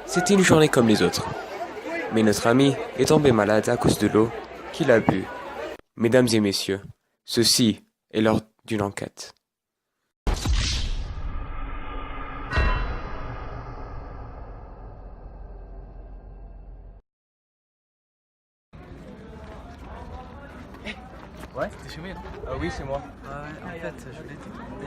C'était une journée comme les autres. Mais notre ami est tombé malade à cause de l'eau qu'il a bu. Mesdames et messieurs, ceci est l'heure d'une enquête. Ouais, t'es chez moi, non? Ah oui, c'est moi. En fait, je voulais te demander,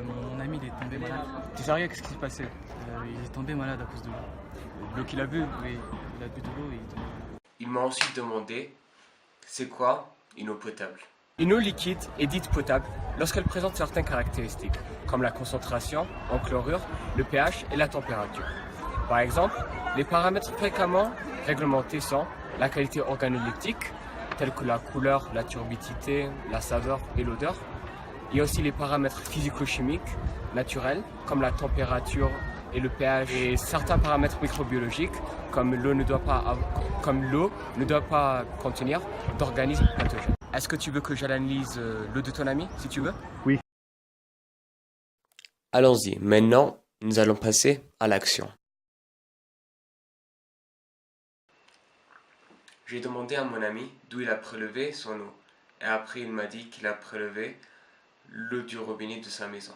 mon ami il est tombé malade. T'es sérieux, qu'est-ce qui s'est passé? Il est tombé malade à cause de l'eau. L'eau qu'il a bu? Oui, il a bu de l'eau et il est tombé malade. Il m'a ensuite demandé, c'est quoi une eau potable? Une eau liquide est dite potable lorsqu'elle présente certaines caractéristiques, comme la concentration en chlorure, le pH et la température. Par exemple, les paramètres fréquemment réglementés sont la qualité organoleptique, tels que la couleur, la turbidité, la saveur et l'odeur. Il y a aussi les paramètres physico-chimiques naturels, comme la température et le pH, et certains paramètres microbiologiques, comme l'eau ne doit pas contenir d'organismes pathogènes. Est-ce que tu veux que j'analyse l'eau de ton ami, si tu veux? Oui. Allons-y, maintenant, nous allons passer à l'action. J'ai demandé à mon ami d'où il a prélevé son eau, et après il m'a dit qu'il a prélevé l'eau du robinet de sa maison.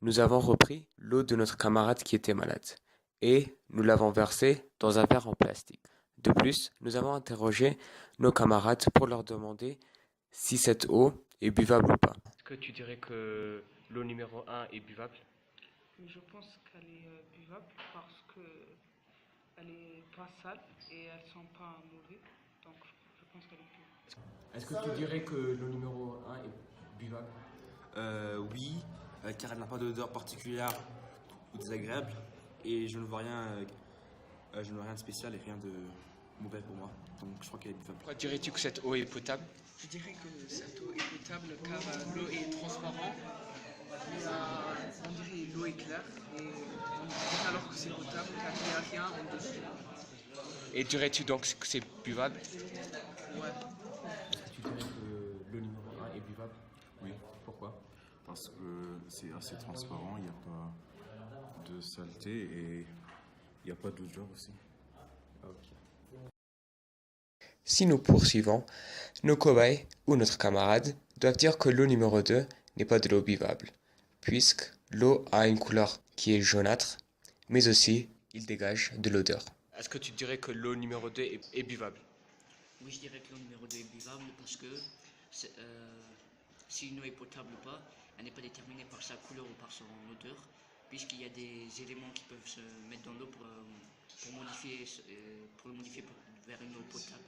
Nous avons repris l'eau de notre camarade qui était malade, et nous l'avons versée dans un verre en plastique. De plus, nous avons interrogé nos camarades pour leur demander si cette eau est buvable ou pas. Est-ce que tu dirais que l'eau numéro 1 est buvable? Mais je pense qu'elle est buvable parce que elle est pas sale et elle sent pas mauvais. Donc je pense qu'elle est buvable. Est-ce que tu dirais que l'eau numéro 1 est buvable? Oui, car elle n'a pas d'odeur particulière ou désagréable et je ne vois rien de spécial et rien de mauvais pour moi. Donc je crois qu'elle est buvable. Pourquoi dirais-tu que cette eau est potable? Je dirais que cette eau est potable car l'eau est transparente. On dirait l'eau est claire et on dirait alors que c'est potable car il n'y a rien en dessous. Et dirais-tu donc que c'est buvable? Ouais. Est-ce que tu dirais que l'eau numéro 1 est buvable? Oui, Pourquoi? parce que c'est assez transparent, il n'y a pas de saleté et il n'y a pas d'odeur aussi. Si nous poursuivons, nos cobayes ou notre camarade doivent dire que l'eau numéro 2 n'est pas de l'eau buvable, puisque l'eau a une couleur qui est jaunâtre, mais aussi il dégage de l'odeur. Est-ce que tu dirais que l'eau numéro 2 est buvable? Oui, je dirais que l'eau numéro 2 est buvable parce que si une eau est potable ou pas, elle n'est pas déterminée par sa couleur ou par son odeur, puisqu'il y a des éléments qui peuvent se mettre dans l'eau pour le modifier vers une eau potable.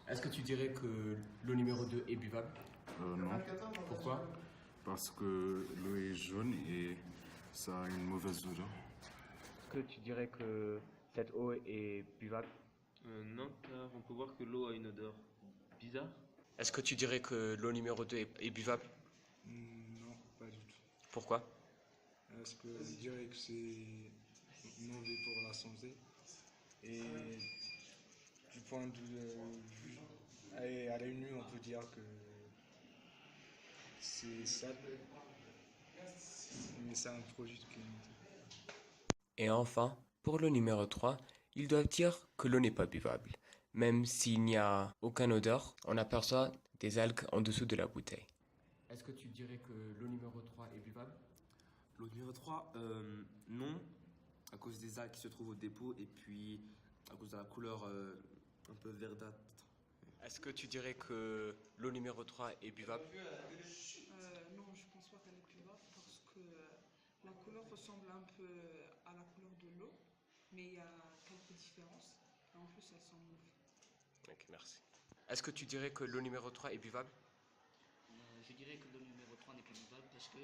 Est-ce que tu dirais que l'eau numéro 2 est buvable? Non, Pourquoi? parce que l'eau est jaune et ça a une mauvaise odeur. Est-ce que tu dirais que cette eau est buvable? Non, car on peut voir que l'eau a une odeur bizarre. Est-ce que tu dirais que l'eau numéro 2 est buvable? Non, pas du tout. Pourquoi? Parce que je dirais que c'est mauvais pour la santé. Et du point de vue, à l'œil nu, on peut dire que c'est sale, mais c'est un produit de qualité. Et enfin, pour l'eau numéro 3, ils doivent dire que l'eau n'est pas buvable. Même s'il n'y a aucune odeur, on aperçoit des algues en dessous de la bouteille. Est-ce que tu dirais que l'eau numéro 3 est buvable? L'eau numéro 3, non, à cause des algues qui se trouvent au dépôt et puis à cause de la couleur un peu verdâtre. Est-ce que tu dirais que l'eau numéro 3 est buvable? Non, je pense pas qu'elle est buvable parce que la couleur ressemble un peu à la couleur de l'eau, mais il y a quelques différences. Et en plus, elles sont mauvaises. Ok, merci. Est-ce que tu dirais que l'eau numéro 3 est buvable? Je dirais que l'eau numéro 3 n'est pas buvable parce que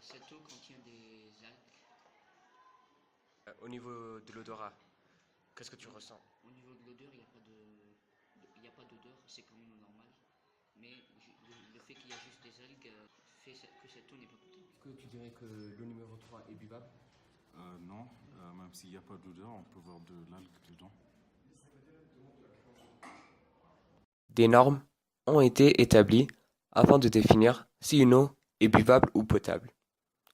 cette eau contient des algues. Au niveau de l'odorat, qu'est-ce que tu ressens? Au niveau de l'odeur, il n'y a pas d'odeur, c'est comme une eau normale. Mais le fait qu'il y a juste des algues fait que cette eau n'est pas potable. Est-ce que tu dirais que l'eau numéro 3 est buvable? Non, même s'il n'y a pas d'odeur, on peut voir de l'algue dedans. Des normes ont été établies afin de définir si une eau est buvable ou potable.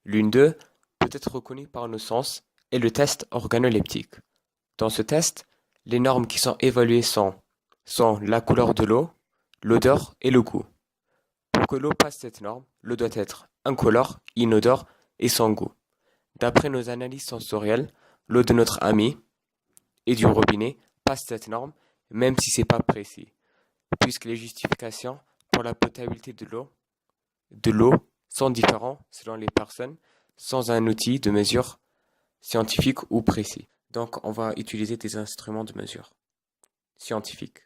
L'une d'eux peut être reconnu par nos sens est le test organoleptique. Dans ce test, les normes qui sont évaluées sont la couleur de l'eau, l'odeur et le goût. Pour que l'eau passe cette norme, l'eau doit être incolore, inodore et sans goût. D'après nos analyses sensorielles, l'eau de notre ami et du robinet passe cette norme, même si c'est pas précis, puisque les justifications pour la potabilité de l'eau sont différentes selon les personnes, sans un outil de mesure scientifique ou précis. Donc, on va utiliser des instruments de mesure scientifiques.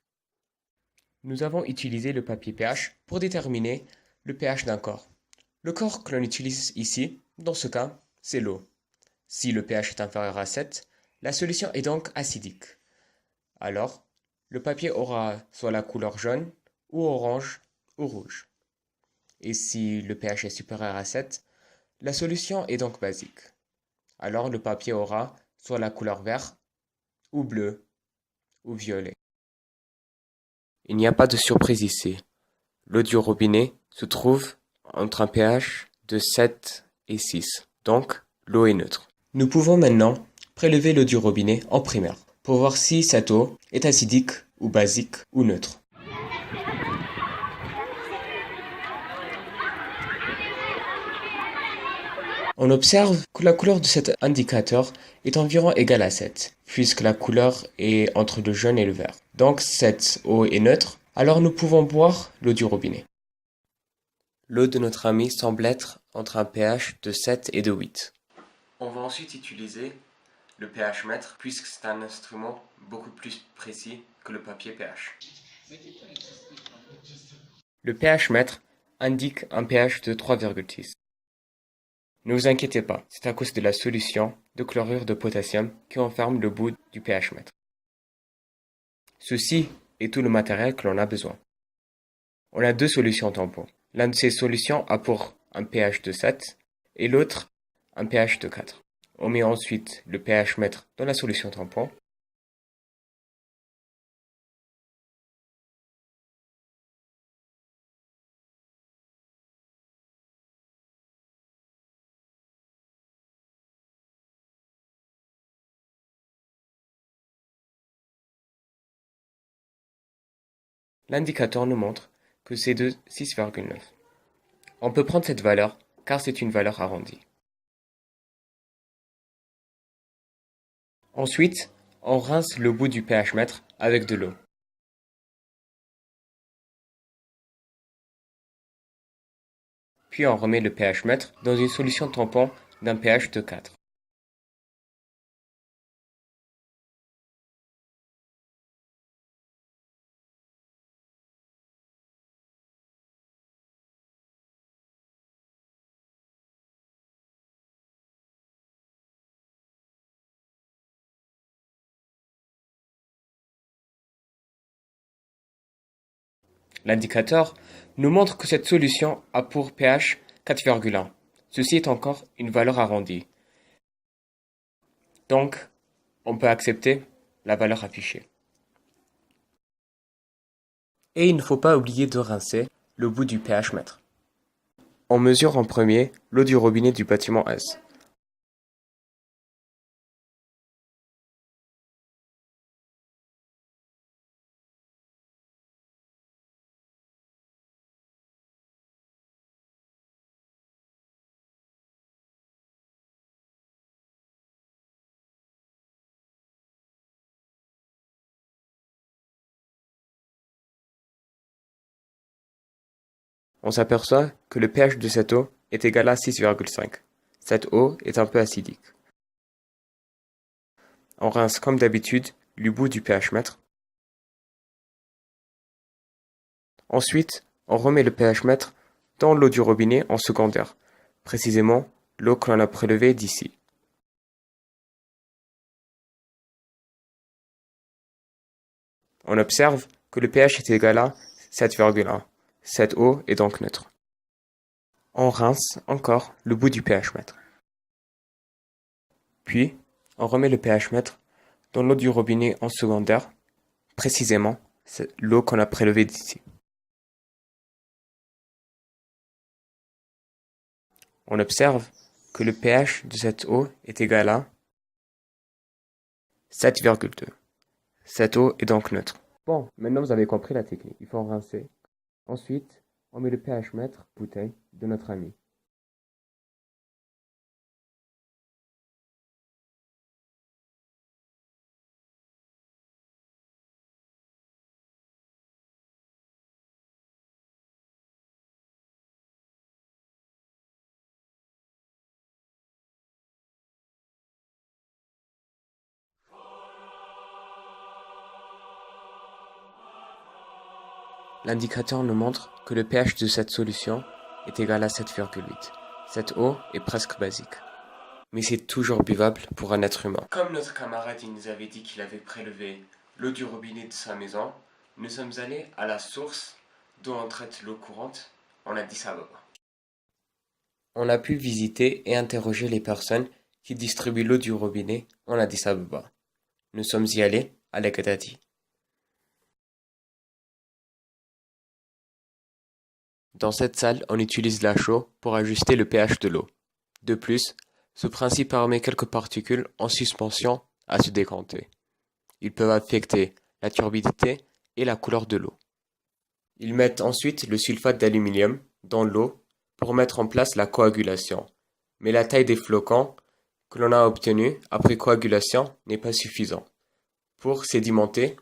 Nous avons utilisé le papier pH pour déterminer le pH d'un corps. Le corps que l'on utilise ici, dans ce cas, c'est l'eau. Si le pH est inférieur à 7, la solution est donc acidique. Alors, le papier aura soit la couleur jaune, ou orange, ou rouge. Et si le pH est supérieur à 7, la solution est donc basique. Alors le papier aura soit la couleur vert, ou bleu, ou violet. Il n'y a pas de surprise ici. L'eau du robinet se trouve entre un pH de 7 et 6. Donc, l'eau est neutre. Nous pouvons maintenant prélever l'eau du robinet en primaire pour voir si cette eau est acidique ou basique ou neutre. On observe que la couleur de cet indicateur est environ égale à 7, puisque la couleur est entre le jaune et le vert. Donc cette eau est neutre, alors nous pouvons boire l'eau du robinet. L'eau de notre ami semble être entre un pH de 7 et de 8. On va ensuite utiliser le pH mètre, puisque c'est un instrument beaucoup plus précis que le papier pH. Le pH mètre indique un pH de 3,6. Ne vous inquiétez pas, c'est à cause de la solution de chlorure de potassium qui enferme le bout du pH mètre. Ceci est tout le matériel que l'on a besoin. On a deux solutions tampons. L'une de ces solutions a pour un pH de 7 et l'autre un pH de 4. On met ensuite le pH mètre dans la solution tampon. L'indicateur nous montre que c'est de 6,9. On peut prendre cette valeur car c'est une valeur arrondie. Ensuite, on rince le bout du pH mètre avec de l'eau. Puis on remet le pH mètre dans une solution tampon d'un pH de 4. L'indicateur nous montre que cette solution a pour pH 4,1. Ceci est encore une valeur arrondie. Donc, on peut accepter la valeur affichée. Et il ne faut pas oublier de rincer le bout du pH mètre. On mesure en premier l'eau du robinet du bâtiment S. On s'aperçoit que le pH de cette eau est égal à 6,5. Cette eau est un peu acidique. On rince comme d'habitude le bout du pH mètre. Ensuite, on remet le pH mètre dans l'eau du robinet en secondaire, précisément l'eau que l'on a prélevée d'ici. On observe que le pH est égal à 7,1. Cette eau est donc neutre. On rince encore le bout du pH mètre. Puis, on remet le pH mètre dans l'eau du robinet en secondaire, précisément l'eau qu'on a prélevée d'ici. On observe que le pH de cette eau est égal à 7,2. Cette eau est donc neutre. Bon, maintenant vous avez compris la technique. Il faut rincer. Ensuite, on met le pH mètre bouteille de notre ami. L'indicateur nous montre que le pH de cette solution est égal à 7,8. Cette eau est presque basique. Mais c'est toujours buvable pour un être humain. Comme notre camarade il nous avait dit qu'il avait prélevé l'eau du robinet de sa maison, nous sommes allés à la source d'où on traite l'eau courante en Addis Ababa. On a pu visiter et interroger les personnes qui distribuent l'eau du robinet en Addis Ababa. Nous sommes y allés à Al-Gadadi. Dans cette salle, on utilise la chaux pour ajuster le pH de l'eau. De plus, ce principe permet quelques particules en suspension à se décanter. Ils peuvent affecter la turbidité et la couleur de l'eau. Ils mettent ensuite le sulfate d'aluminium dans l'eau pour mettre en place la coagulation. Mais la taille des flocons que l'on a obtenus après coagulation n'est pas suffisant pour sédimenter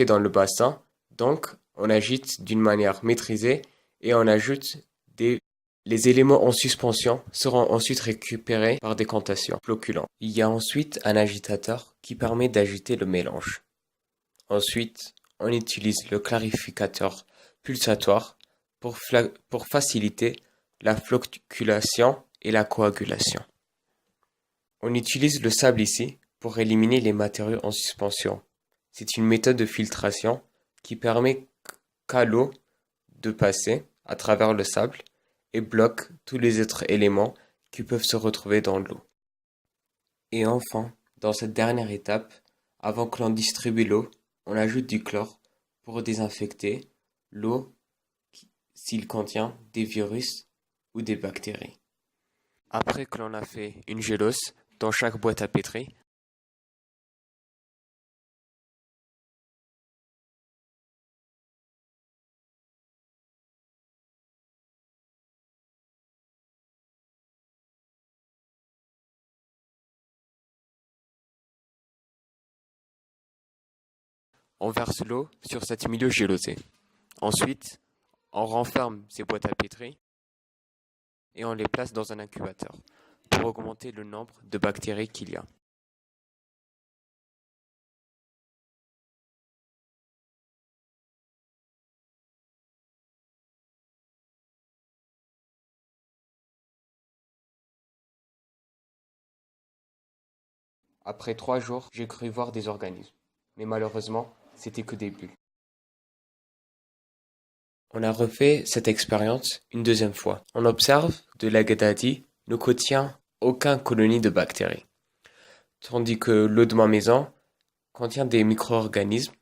dans le bassin. Donc, on agite d'une manière maîtrisée et on ajoute les éléments en suspension seront ensuite récupérés par décantation, flocculant. Il y a ensuite un agitateur qui permet d'agiter le mélange. Ensuite, on utilise le clarificateur pulsatoire pour faciliter la flocculation et la coagulation. On utilise le sable ici pour éliminer les matériaux en suspension. C'est une méthode de filtration qui permet qu'à l'eau de passer à travers le sable et bloque tous les autres éléments qui peuvent se retrouver dans l'eau. Et enfin, dans cette dernière étape, avant que l'on distribue l'eau, on ajoute du chlore pour désinfecter l'eau s'il contient des virus ou des bactéries. Après que l'on a fait une gélose dans chaque boîte à pétri, on verse l'eau sur cet milieu gélosé. Ensuite, on renferme ces boîtes à pétri et on les place dans un incubateur pour augmenter le nombre de bactéries qu'il y a. Après 3 jours, j'ai cru voir des organismes, mais malheureusement, c'était que des bulles. On a refait cette expérience une deuxième fois. On observe de l'Al-Gadadi ne contient aucune colonie de bactéries, tandis que l'eau de ma maison contient des micro-organismes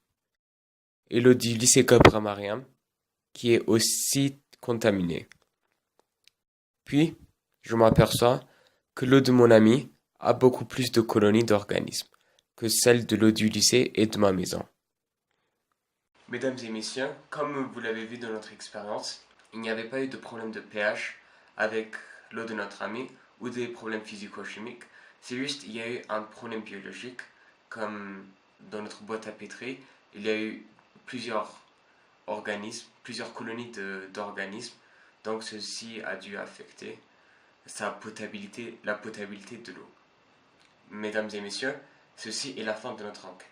et l'eau du lycée Cobra-Mariam qui est aussi contaminée. Puis, je m'aperçois que l'eau de mon ami a beaucoup plus de colonies d'organismes que celle de l'eau du lycée et de ma maison. Mesdames et messieurs, comme vous l'avez vu dans notre expérience, il n'y avait pas eu de problème de pH avec l'eau de notre ami ou des problèmes physico-chimiques. C'est juste il y a eu un problème biologique, comme dans notre boîte à pétri, il y a eu plusieurs organismes, plusieurs colonies d'organismes, donc ceci a dû affecter la potabilité de l'eau. Mesdames et messieurs, ceci est la fin de notre enquête.